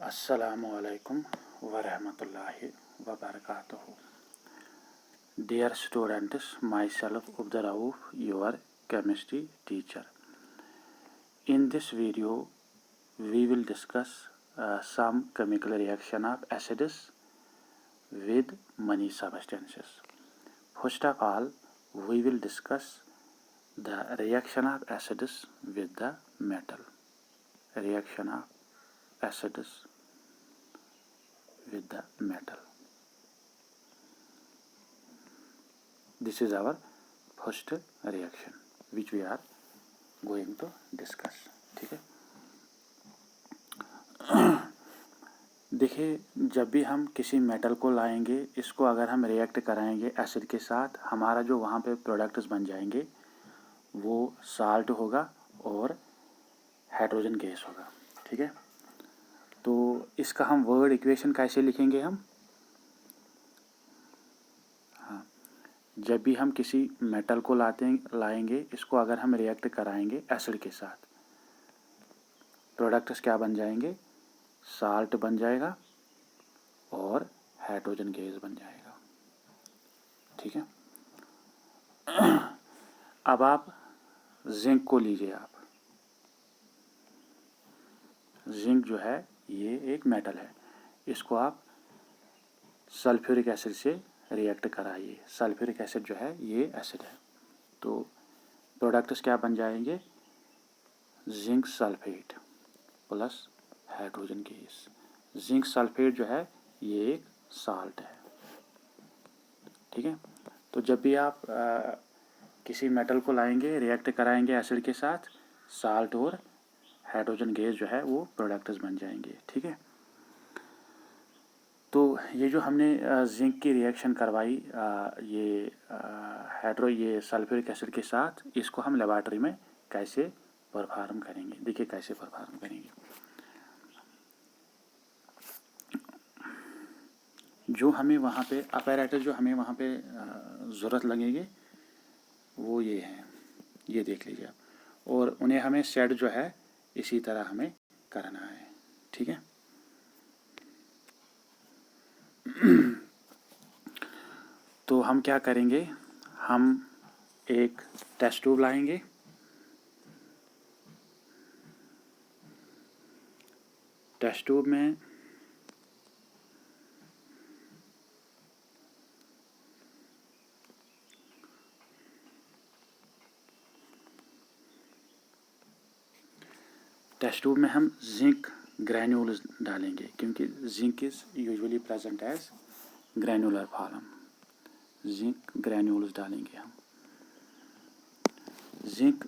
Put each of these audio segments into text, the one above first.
Assalamualaikum warahmatullahi wabarakatuh. Dear students, myself Abdur Rauf, your chemistry teacher. In this video, we will discuss some chemical reaction of acids with many substances. First of all, we will discuss the reaction of acids with the metal. Reaction of acids with the metal. This is our first reaction which we are going to discuss. ठीक है। देखिए, जब भी हम किसी metal को लाएंगे, इसको अगर हम रिएक्ट कराएंगे एसिड के साथ, हमारा जो वहाँ पे प्रोडक्ट्स बन जाएंगे वो साल्ट होगा और हाइड्रोजन गैस होगा। ठीक है। तो इसका हम वर्ड इक्वेशन कैसे लिखेंगे हम? हाँ, जब भी हम किसी मेटल को लाएंगे, इसको अगर हम रिएक्ट कराएंगे एसिड के साथ, प्रोडक्ट्स क्या बन जाएंगे? साल्ट बन जाएगा और हाइड्रोजन गैस बन जाएगा। ठीक है। अब आप जिंक को लीजिए। आप जिंक जो है ये एक मेटल है, इसको आप सल्फ्यूरिक एसिड से रिएक्ट कराइए। सल्फ्यूरिक एसिड जो है ये एसिड है, तो प्रोडक्ट्स क्या बन जाएंगे? Zinc sulphate plus hydrogen gas. Zinc sulphate जो है ये एक साल्ट है। ठीक है। तो जब भी आप किसी मेटल को लाएंगे, रिएक्ट कराएंगे एसिड के साथ, साल्ट और हाइड्रोजन गैस जो है वो प्रोडक्ट्स बन जाएंगे। ठीक है। तो ये जो हमने जिंक की रिएक्शन करवाई ये सल्फ्यूरिक एसिड के साथ, इसको हम लेबॉरेटरी में कैसे परफॉर्म करेंगे। देखिए कैसे परफॉर्म करेंगे। जो हमें वहाँ पे अपैरेटस जो हमें वहाँ पे ज़रूरत लगेगी वो ये है, ये देख लीजिए आप। और उन्हें हमें सेट जो है इसी तरह हमें करना है। ठीक है। तो हम क्या करेंगे, हम एक टेस्ट ट्यूब लाएंगे। टेस्ट ट्यूब में हम जिंक ग्रैन्यूल्स डालेंगे, क्योंकि zinc is usually present as granular form. Zinc granules डालेंगे हम। जिंक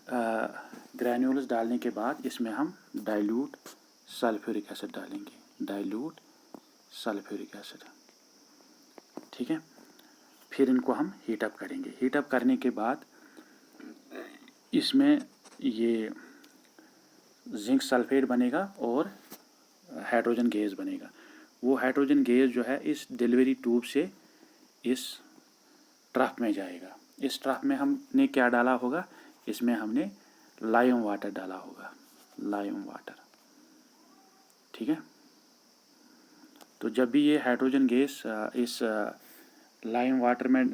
ग्रैन्यूल्स डालने के बाद इसमें हम डाइल्यूट सल्फ्यूरिक एसिड डालेंगे। Dilute sulphuric acid. ठीक है। फिर इनको हम हीटअप करेंगे। हीटअप करने के बाद इसमें ये जिंक सल्फेट बनेगा और हाइड्रोजन गैस बनेगा। वो हाइड्रोजन गैस जो है इस डिलीवरी ट्यूब से इस ट्रफ में जाएगा। इस ट्रफ में हमने क्या डाला होगा? इसमें हमने लाइम वाटर डाला होगा। Lime water. ठीक है। तो जब भी ये हाइड्रोजन गैस इस लाइम वाटर में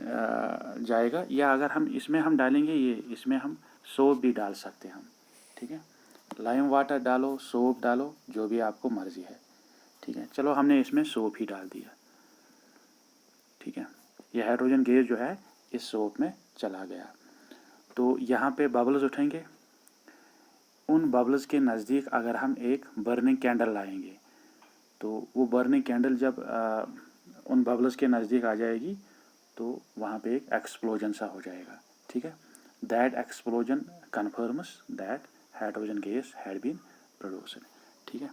जाएगा, या अगर हम इसमें हम डालेंगे, ये इसमें हम सोप भी डाल सकते हैं हम। ठीक है। लाइम वाटर डालो, सोप डालो, जो भी आपको मर्जी है। ठीक है। चलो हमने इसमें सोप ही डाल दिया। ठीक है। ये हाइड्रोजन गैस जो है इस सोप में चला गया। तो यहाँ पे बबल्स उठेंगे। उन बबल्स के नज़दीक अगर हम एक बर्निंग कैंडल लाएंगे, तो वो बर्निंग कैंडल जब उन बबल्स के नज़दीक आ जाएगी तो वहाँ पे एक एक्सप्लोजन सा हो जाएगा। ठीक है। That explosion confirms that hydrogen gas had been produced. ठीक है।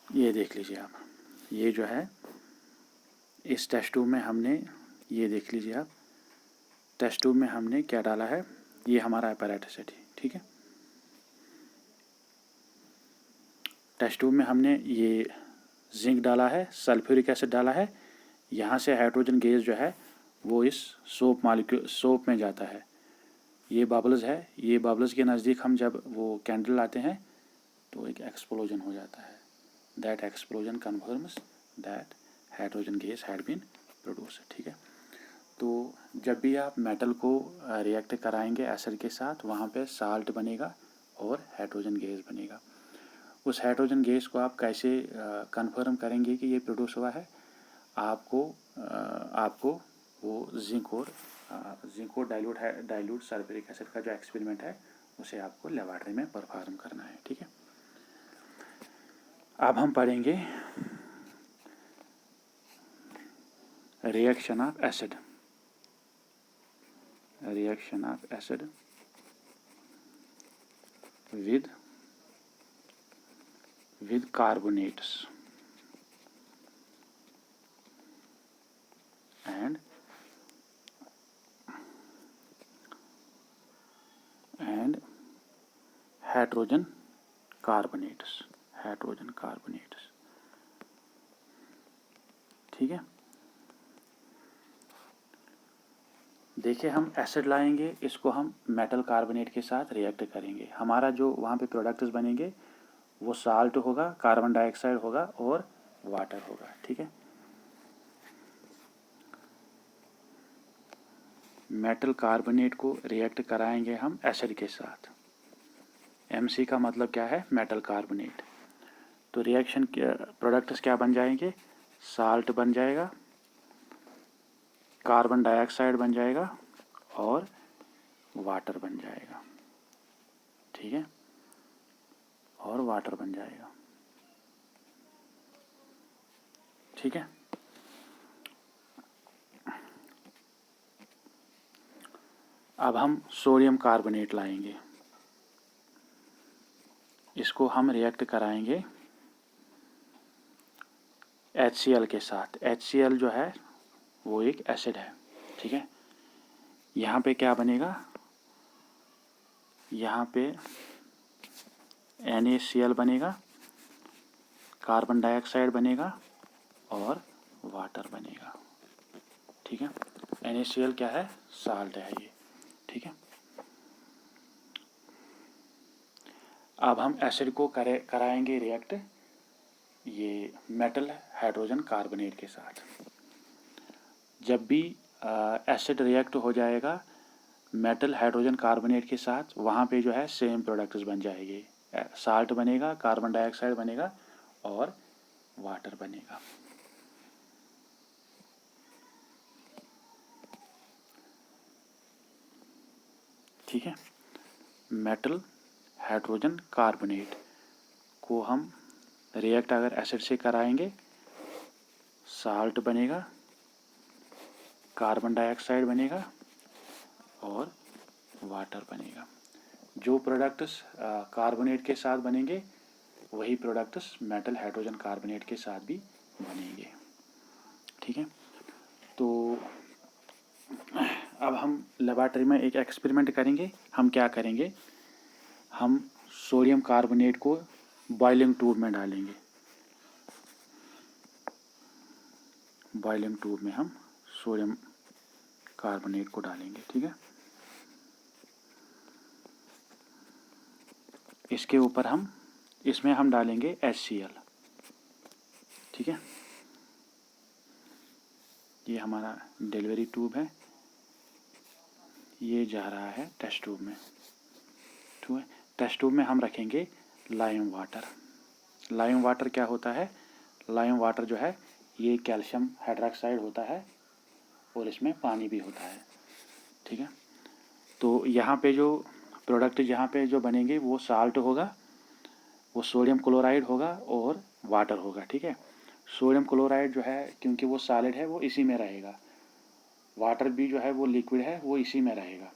ये देख लीजिए आप, ये जो है इस टेस्ट ट्यूब में हमने, ये देख लीजिए आप, टेस्ट ट्यूब में हमने क्या डाला है? ये हमारा अपैरेटस है। ठीक है। टेस्ट ट्यूब में हमने ये जिंक डाला है, सल्फ्यूरिक एसिड डाला है। यहाँ से हाइड्रोजन गैस जो है वो इस सोप में जाता है। ये बबल्स है, ये बबल्स के नज़दीक हम जब वो कैंडल लाते हैं तो एक एक्सप्लोजन हो जाता है। That explosion confirms that hydrogen gas had been produce. ठीक है, तो जब भी आप मेटल को रिएक्ट कराएंगे एसिड के साथ, वहाँ पे साल्ट बनेगा और हाइड्रोजन गैस बनेगा। उस हाइड्रोजन गैस को आप कैसे कंफर्म करेंगे कि ये प्रोड्यूस हुआ है? आपको वो जिंक और डाइल्यूट सल्फ्यूरिक एसिड का जो एक्सपेरिमेंट है उसे आपको लेबॉरेटरी में परफॉर्म करना है। ठीक है, अब हम पढ़ेंगे reaction of acid with carbonates and hydrogen carbonates. ठीक है, देखिए हम एसिड लाएंगे, इसको हम मेटल कार्बोनेट के साथ रिएक्ट करेंगे। हमारा जो वहाँ पे प्रोडक्ट्स बनेंगे वो साल्ट होगा, कार्बन डाइऑक्साइड होगा और वाटर होगा। ठीक है, मेटल कार्बोनेट को रिएक्ट कराएंगे हम एसिड के साथ। MC का मतलब क्या है? Metal carbonate. तो रिएक्शन प्रोडक्ट्स क्या बन जाएंगे? साल्ट बन जाएगा, कार्बन डाइऑक्साइड बन जाएगा और वाटर बन जाएगा। ठीक है, और वाटर बन जाएगा। ठीक है, अब हम सोडियम कार्बोनेट लाएंगे, इसको हम रिएक्ट कराएंगे HCl के साथ। HCl जो है वो एक एसिड है। ठीक है, यहाँ पे क्या बनेगा? यहाँ पे NaCl बनेगा, कार्बन डाइऑक्साइड बनेगा और वाटर बनेगा। ठीक है, NaCl क्या है? साल्ट है ये। ठीक है, अब हम एसिड को कराएंगे रिएक्ट ये मेटल हाइड्रोजन कार्बोनेट के साथ। जब भी एसिड रिएक्ट हो जाएगा मेटल हाइड्रोजन कार्बोनेट के साथ, वहाँ पे जो है सेम प्रोडक्ट्स बन जाएंगे। साल्ट बनेगा, कार्बन डाइऑक्साइड बनेगा और वाटर बनेगा। ठीक है, मेटल हाइड्रोजन कार्बोनेट को हम रिएक्ट अगर एसिड से कराएंगे, साल्ट बनेगा, कार्बन डाइऑक्साइड बनेगा और वाटर बनेगा। जो प्रोडक्ट्स कार्बोनेट के साथ बनेंगे वही प्रोडक्ट्स मेटल हाइड्रोजन कार्बोनेट के साथ भी बनेंगे। ठीक है, तो अब हम लेबॉरेटरी में एक एक्सपेरिमेंट करेंगे। हम क्या करेंगे? हम सोडियम कार्बोनेट को बॉइलिंग ट्यूब में डालेंगे। बॉइलिंग ट्यूब में हम सोडियम कार्बोनेट को डालेंगे। ठीक है, इसके ऊपर इसमें हम डालेंगे HCl। ठीक है, ये हमारा डिलीवरी ट्यूब है, ये जा रहा है टेस्ट ट्यूब में। ठीक है, टेस्ट ट्यूब में हम रखेंगे लाइम वाटर। लाइम वाटर क्या होता है? लाइम वाटर जो है ये कैल्शियम हाइड्रोक्साइड होता है और इसमें पानी भी होता है। ठीक है, तो यहाँ पे जो प्रोडक्ट यहाँ पे जो बनेंगे वो साल्ट होगा, वो सोडियम क्लोराइड होगा और वाटर होगा। ठीक है, सोडियम क्लोराइड जो है क्योंकि वो सॉलिड है वो इसी में रहेगा, वाटर भी जो है वो लिक्विड है वो इसी में रहेगा,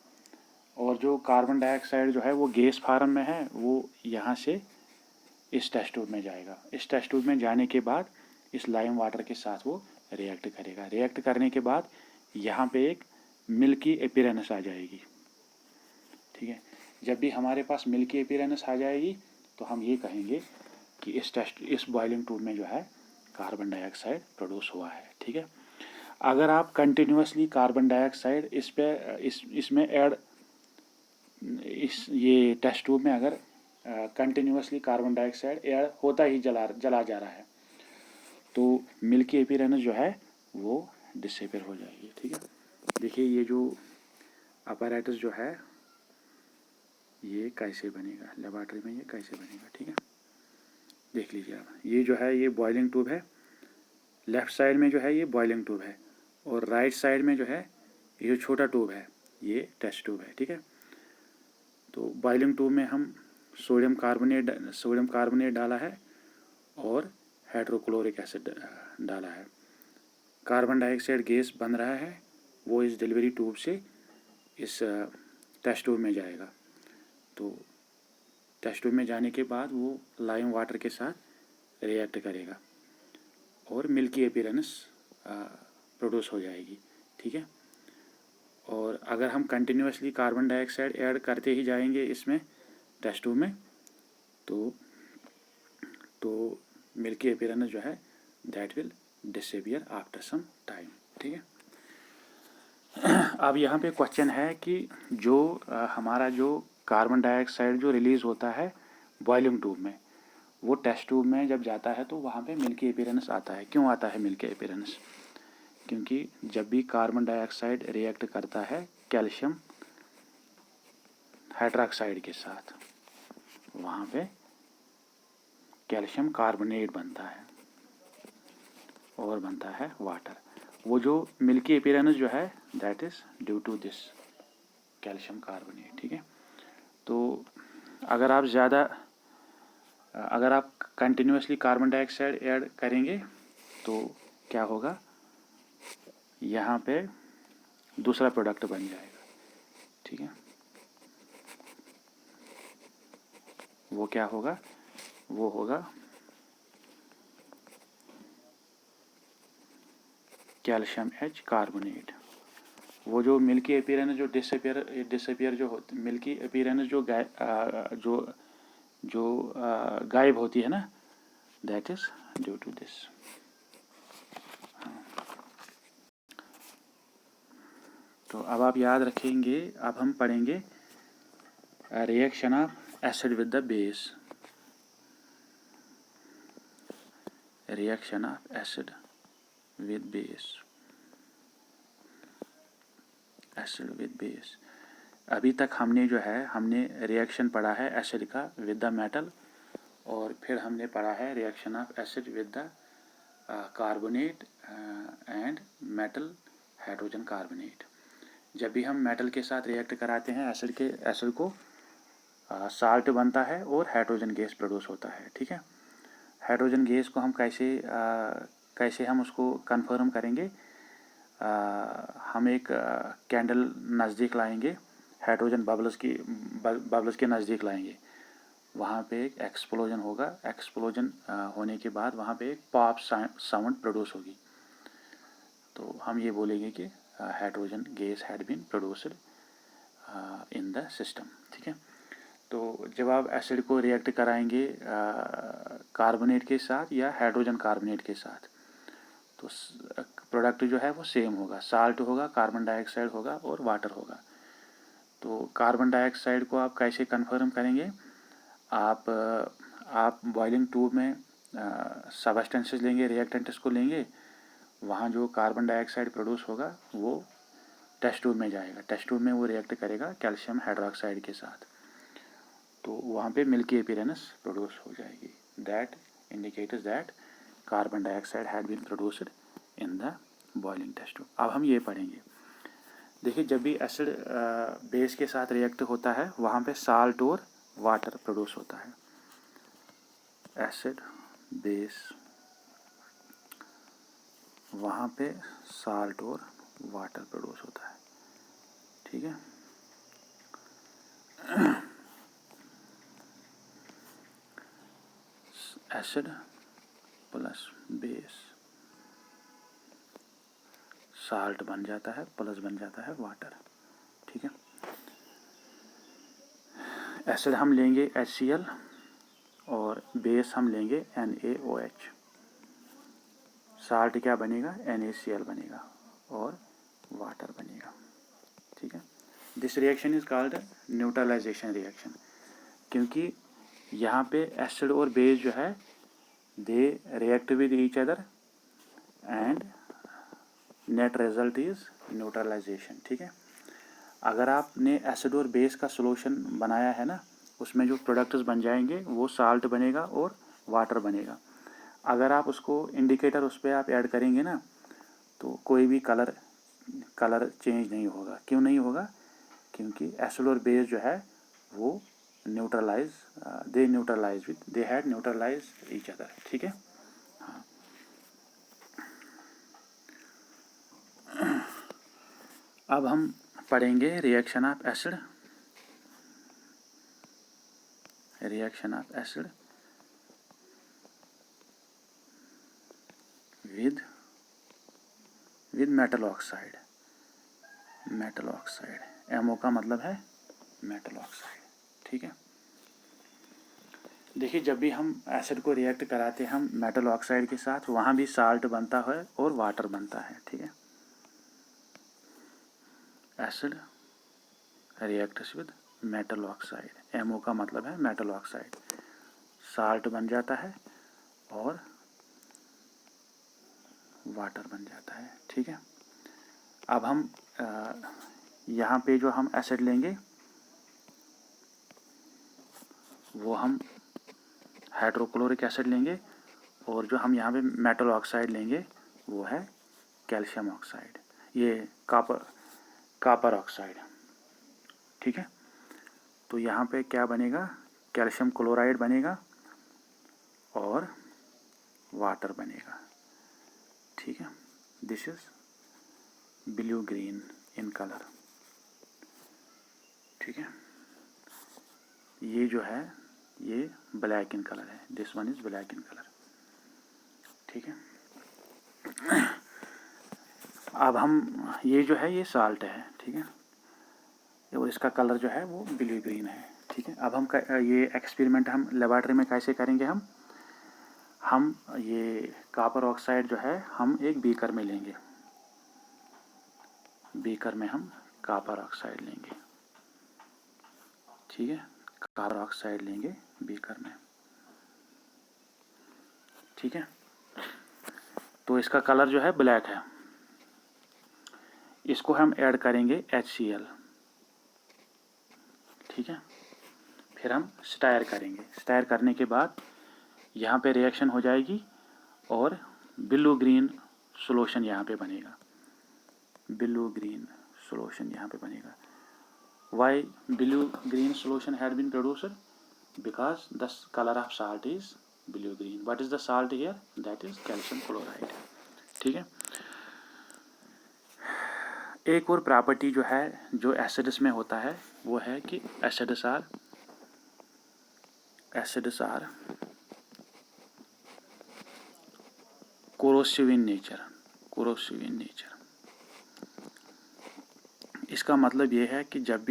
और जो कार्बन डाइऑक्साइड जो है वो गैस फार्म में है वो यहाँ से इस टेस्ट ट्यूब में जाएगा। इस टेस्ट ट्यूब में जाने के बाद इस लाइम वाटर के साथ वो रिएक्ट करेगा। रिएक्ट करने के बाद यहाँ पे एक मिल्की अपीयरेंस आ जाएगी। ठीक है, जब भी हमारे पास मिल्की अपीयरेंस आ जाएगी तो हम ये कहेंगे कि इस बॉइलिंग ट्यूब में जो है कार्बन डाइऑक्साइड प्रोड्यूस हुआ है। ठीक है, अगर आप कंटिन्यूसली कार्बन डाइऑक्साइड इसमें ऐड इस ये टेस्ट ट्यूब में अगर कंटिन्यूसली कार्बन डाइऑक्साइड एयर होता ही जला जा रहा है तो मिल्की अपीयरेंस जो है वो डिसअपीयर हो जाएगी। ठीक है, देखिए ये जो अपैरेटस जो है ये कैसे बनेगा, लेबॉरेटरी में ये कैसे बनेगा। ठीक है, देख लीजिए आप, ये जो है ये बॉइलिंग ट्यूब है, लेफ़्ट साइड में जो है ये बॉइलिंग ट्यूब है और राइट साइड में जो है ये जो छोटा ट्यूब है ये टेस्ट ट्यूब है। ठीक है, तो बॉइलिंग ट्यूब में हम सोडियम कार्बोनेट डाला है और हाइड्रोक्लोरिक एसिड डाला है। कार्बन डाइऑक्साइड गैस बन रहा है, वो इस डिलीवरी ट्यूब से इस टेस्ट ट्यूब में जाएगा। तो टेस्ट ट्यूब में जाने के बाद वो लाइम वाटर के साथ रिएक्ट करेगा और मिल्की अपीयरेंस प्रोड्यूस हो जाएगी। ठीक है, और अगर हम कंटिन्यूसली कार्बन डाइऑक्साइड ऐड करते ही जाएंगे इसमें टेस्ट ट्यूब में तो मिल्की अपीयरेंस जो है that will disappear after some time. ठीक है, अब यहाँ पे क्वेश्चन है कि जो हमारा जो कार्बन डाइऑक्साइड जो रिलीज़ होता है बॉइलिंग ट्यूब में, वो टेस्ट ट्यूब में जब जाता है तो वहाँ पे मिल्की अपीयरेंस आता है। क्यों आता है मिल्की अपीयरेंस? क्योंकि जब भी कार्बन डाइऑक्साइड रिएक्ट करता है कैल्शियम हाइड्रोक्साइड के साथ, वहाँ पे कैल्शियम कार्बोनेट बनता है और बनता है वाटर। वो जो मिल्की अपीयरेंस जो है that is due to this calcium carbonate. ठीक है, तो अगर आप कंटिन्यूसली कार्बन डाइऑक्साइड ऐड करेंगे तो क्या होगा, यहाँ पे दूसरा प्रोडक्ट बन जाएगा। ठीक है, वो क्या होगा, वो होगा कैल्शियम एच कार्बोनेट। वो जो मिल्की अपीयरेंस जो डिसअपीयर जो मिल्की अपीयरेंस जो गायब होती है ना, that is due to this. तो अब आप याद रखेंगे, अब हम पढ़ेंगे reaction of acid with the base. Reaction of acid with base, acid with base. अभी तक हमने जो है हमने रिएक्शन पढ़ा है एसिड का विद द मेटल, और फिर हमने पढ़ा है reaction of acid with the carbonate and metal hydrogen carbonate. जब भी हम मेटल के साथ रिएक्ट कराते हैं एसिड को साल्ट बनता है और हाइड्रोजन गैस प्रोड्यूस होता है। ठीक है, हाइड्रोजन गैस को हम कैसे हम उसको कंफर्म करेंगे, हम एक कैंडल नज़दीक लाएंगे, हाइड्रोजन बबल्स के नज़दीक लाएंगे, वहाँ पे एक एक्सप्लोजन होगा, एक्सप्लोजन होने के बाद वहाँ पे एक पॉप साउंड प्रोड्यूस होगी, तो हम ये बोलेंगे कि hydrogen gas had been produced in the system. ठीक है, तो जब आप एसिड को रिएक्ट कराएंगे कार्बोनेट के साथ या हाइड्रोजन कार्बोनेट के साथ, तो प्रोडक्ट जो है वो सेम होगा, साल्ट होगा, कार्बन डाइऑक्साइड होगा और वाटर होगा। तो कार्बन डाइऑक्साइड को आप कैसे कंफर्म करेंगे, आप बॉइलिंग ट्यूब में सबस्टेंसेस लेंगे, रिएक्टेंट्स को लेंगे, वहाँ जो कार्बन डाइऑक्साइड प्रोड्यूस होगा वो टेस्ट ट्यूब में जाएगा, टेस्ट ट्यूब में वो रिएक्ट करेगा कैल्शियम हाइड्रोक्साइड के साथ, तो वहाँ पे मिल्की अपीयरेंस प्रोड्यूस हो जाएगी। That indicates that carbon dioxide had been produced in the boiling test tube. अब हम ये पढ़ेंगे, देखिए जब भी एसिड बेस के साथ रिएक्ट होता है वहाँ पे साल्ट और वाटर प्रोड्यूस होता है। एसिड बेस, वहाँ पे साल्ट और वाटर प्रोड्यूस होता है। ठीक है, एसिड प्लस बेस, साल्ट बन जाता है प्लस बन जाता है वाटर। ठीक है, एसिड हम लेंगे HCl और बेस हम लेंगे NaOH। साल्ट क्या बनेगा, NaCl बनेगा और वाटर बनेगा। ठीक है, this reaction is called neutralisation reaction, क्योंकि यहाँ पे एसिड और बेस जो है they react with each other and net result is neutralisation. ठीक है, अगर आपने एसिड और बेस का सॉल्यूशन बनाया है ना, उसमें जो प्रोडक्ट्स बन जाएंगे वो साल्ट बनेगा और वाटर बनेगा। अगर आप उसको इंडिकेटर उस पर आप ऐड करेंगे ना, तो कोई भी कलर चेंज नहीं होगा। क्यों नहीं होगा? क्योंकि एसिड और बेस जो है वो they had neutralise each other. ठीक है, हाँ। अब हम पढ़ेंगे reaction of acid with metal oxide. MO का मतलब है मेटल ऑक्साइड। ठीक है, देखिए जब भी हम एसिड को रिएक्ट कराते हैं हम मेटल ऑक्साइड के साथ, वहाँ भी साल्ट बनता है और वाटर बनता है। ठीक है, acid reacts with metal oxide, MO का मतलब है मेटल ऑक्साइड, साल्ट बन जाता है और वाटर बन जाता है। ठीक है, अब हम यहाँ पे जो हम एसिड लेंगे वो हम हाइड्रोक्लोरिक एसिड लेंगे, और जो हम यहाँ पे मेटल ऑक्साइड लेंगे वो है कैल्शियम ऑक्साइड, ये कॉपर ऑक्साइड। ठीक है, तो यहाँ पे क्या बनेगा? कैल्शियम क्लोराइड बनेगा और वाटर बनेगा। ठीक है, this is blue green in colour. ठीक है, ये जो है ये ब्लैक इन कलर है, this one is black in colour. ठीक है, अब हम ये जो है ये साल्ट है। ठीक है, और इसका कलर जो है वो ब्लू ग्रीन है। ठीक है, अब हम ये एक्सपेरिमेंट हम लेबॉरेटरी में कैसे करेंगे? हम ये कॉपर ऑक्साइड जो है हम एक बीकर में लेंगे, बीकर में हम कॉपर ऑक्साइड लेंगे। ठीक है, कॉपर ऑक्साइड लेंगे बीकर में। ठीक है, तो इसका कलर जो है ब्लैक है। इसको हम ऐड करेंगे HCl। ठीक है, फिर हम स्टायर करेंगे। स्टायर करने के बाद यहाँ पे रिएक्शन हो जाएगी और ब्लू ग्रीन सॉल्यूशन यहाँ पे बनेगा, ब्लू ग्रीन सॉल्यूशन यहाँ पे बनेगा। Why blue green solution had been produced? Because the colour of salt is blue green. What is the salt here? That is calcium chloride. ठीक है, एक और प्रॉपर्टी जो है जो एसिड्स में होता है वो है कि acids are corrosive in nature. इसका मतलब ये है कि जब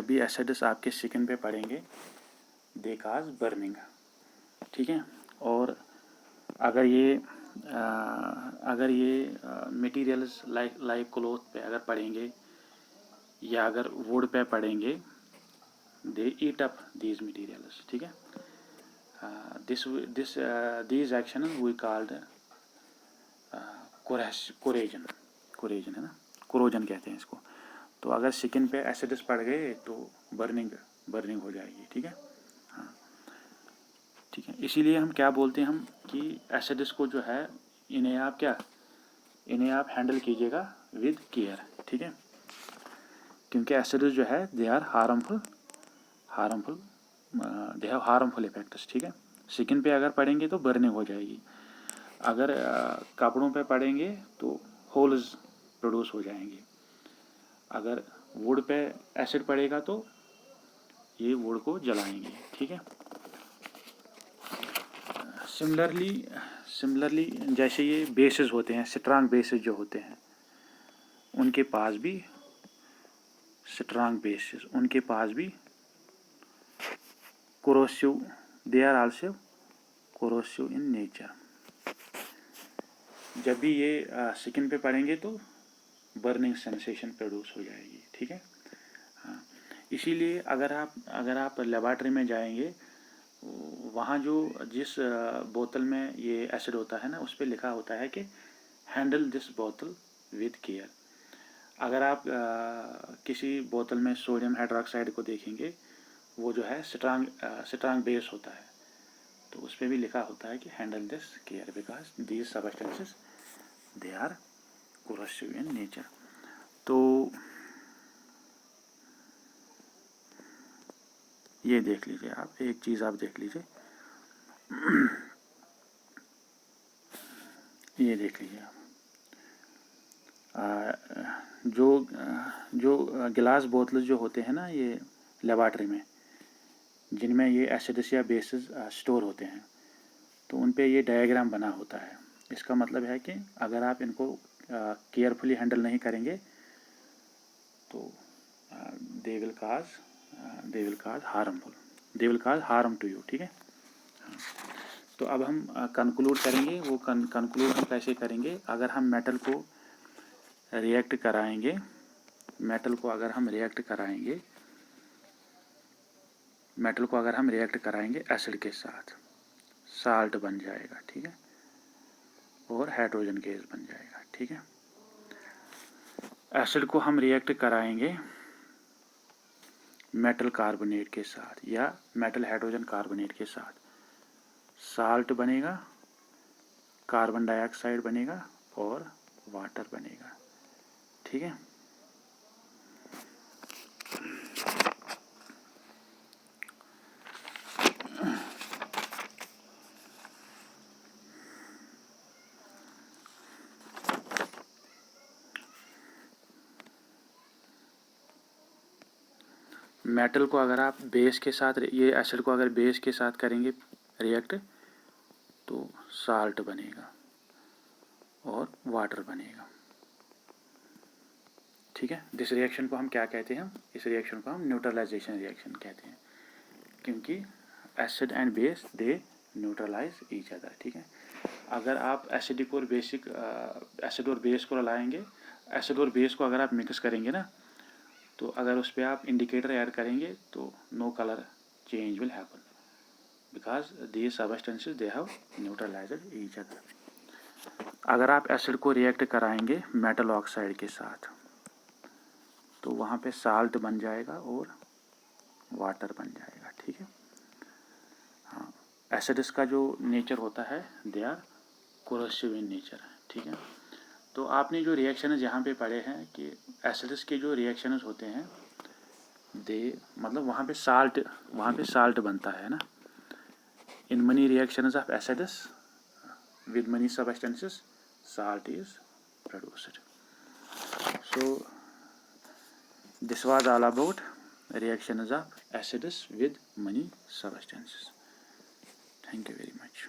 भी एसिड्स आपके स्किन पे पड़ेंगे दे काज बर्निंग। ठीक है, और अगर ये मटेरियल्स लाइक क्लोथ पे अगर पड़ेंगे या अगर वुड पे पड़ेंगे दे ईट अप दीज मटेरियल्स। ठीक है, दीज एक्शन वी कॉल्ड कोरेजन है ना, कोरोजन कहते हैं इसको। तो अगर स्किन पे एसिड्स पड़ गए तो बर्निंग हो जाएगी। ठीक है, हाँ, ठीक है, इसीलिए हम क्या बोलते हैं हम कि एसिड्स को जो है इन्हें आप हैंडल कीजिएगा विद केयर। ठीक है, क्योंकि एसिड्स जो है they are harmful they have harmful effects. ठीक है, स्किन पे अगर पड़ेंगे तो बर्निंग हो जाएगी, अगर कपड़ों पे पड़ेंगे तो होल्स प्रोड्यूस हो जाएंगे, अगर वुड पे एसिड पड़ेगा तो ये वुड को जलाएंगे। ठीक है, सिमिलरली जैसे ये बेसिस होते हैं, स्ट्रांग बेसिस जो होते हैं उनके पास भी corrosive, they are also corrosive in nature. जब भी ये स्किन पे पड़ेंगे तो बर्निंग सेंसेशन प्रोड्यूस हो जाएगी। ठीक है, इसीलिए अगर आप लेबॉरेटरी में जाएंगे, वहाँ जो जिस बोतल में ये एसिड होता है ना, उस पर लिखा होता है कि हैंडल दिस बोतल विद केयर। अगर आप किसी बोतल में सोडियम हाइड्रोक्साइड को देखेंगे, वो जो है स्ट्रांग बेस होता है, तो उस पर भी लिखा होता है कि handle this care because these substances they are corrosive in nature. तो ये देख लीजिए आप, एक चीज़ आप देख लीजिए, ये देख लीजिए आप, जो गिलास बोतल जो होते हैं ना ये लेबॉरेटरी में, जिनमें ये एसिड्स या बेसिस स्टोर होते हैं, तो उन पे ये डायग्राम बना होता है। इसका मतलब है कि अगर आप इनको केयरफुली हैंडल नहीं करेंगे तो they will cause harm to you. ठीक है। तो अब हम कंक्लूड करेंगे। वो कंक्लूड हम कैसे करेंगे? अगर हम मेटल को रिएक्ट कराएंगे, एसिड के साथ, साल्ट बन जाएगा। ठीक है, और हाइड्रोजन गैस बन जाएगा। ठीक है। एसिड को हम रिएक्ट कराएंगे मेटल कार्बोनेट के साथ या मेटल हाइड्रोजन कार्बोनेट के साथ, साल्ट बनेगा, कार्बन डाइऑक्साइड बनेगा और वाटर बनेगा। ठीक है। मेटल को अगर आप बेस के साथ, ये एसिड को अगर बेस के साथ करेंगे रिएक्ट, तो साल्ट बनेगा और वाटर बनेगा। ठीक है। दिस रिएक्शन को हम क्या कहते हैं? इस रिएक्शन को हम न्यूट्रलाइजेशन रिएक्शन कहते हैं, क्योंकि acid and base they neutralise each other. ठीक है। अगर आप एसिड और बेस को लाएंगे, एसिड और बेस को अगर आप मिक्स करेंगे ना, तो अगर उस पर आप इंडिकेटर ऐड करेंगे तो no colour change will happen because these substances they have neutralised each other. अगर आप एसिड को रिएक्ट कराएंगे मेटल ऑक्साइड के साथ, तो वहाँ पे साल्ट बन जाएगा और वाटर बन जाएगा। ठीक है। हाँ, एसिड्स का जो नेचर होता है they are corrosive in nature. ठीक है। तो आपने जो रिएक्शंस यहाँ पे पढ़े हैं कि एसिड्स के जो रिएक्शंस होते हैं मतलब वहाँ पे साल्ट बनता है ना। In money reactions of acids with many substances, salt is produced. So this was all about reactions of acids with many substances. Thank you very much.